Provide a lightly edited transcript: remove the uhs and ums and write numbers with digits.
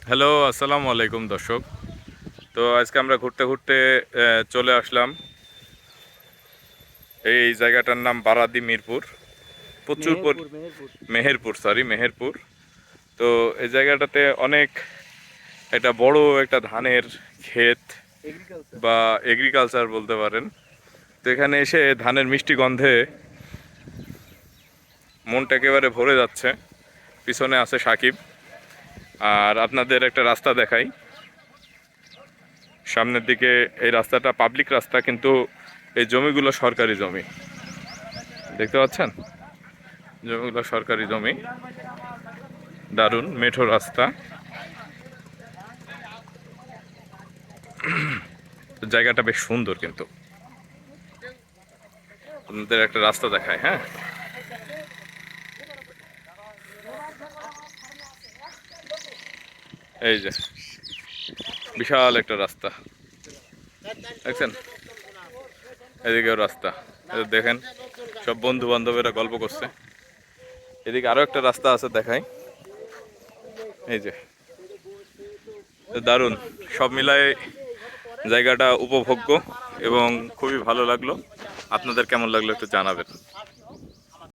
Hello, আসসালামু আলাইকুম দর্শক। তো আজকে আমরা ঘুরতে ঘুরতে চলে আসলাম। এই জায়গাটার নাম বারাদি মিরপুর। প্রচুর মেহেরপুর। মেহেরপুর। তো এই জায়গাটাতে অনেক একটা বড় একটা ধানের ক্ষেত এগ্রিকালচার। বা এগ্রিকালচার বলতে পারেন। তো এখানে এসে ধানের মিষ্টি গন্ধে মনটা একেবারে ভরে যাচ্ছে। পিছনে আছে সাকিব। আর আপনাদের একটা রাস্তা দেখাই সামনের দিকে। এই রাস্তাটা পাবলিক রাস্তা, কিন্তু এই জমিগুলো সরকারি জমি। দেখতে পাচ্ছেন, জমিগুলো সরকারি জমি। দারুণ মেঠো রাস্তা। জায়গাটা বেশ সুন্দর, কিন্তু আপনাদের একটা রাস্তা দেখায়। হ্যাঁ, এই যে বিশাল একটা রাস্তা দেখছেন, এদিকেও রাস্তা। দেখেন, সব বন্ধু বান্ধবেরা গল্প করছে। এদিকে আরো একটা রাস্তা আছে, দেখাই। এই যে দারুণ, সব মিলায় জায়গাটা উপভোগ্য এবং খুবই ভালো লাগলো। আপনাদের কেমন লাগলো একটু জানাবেন।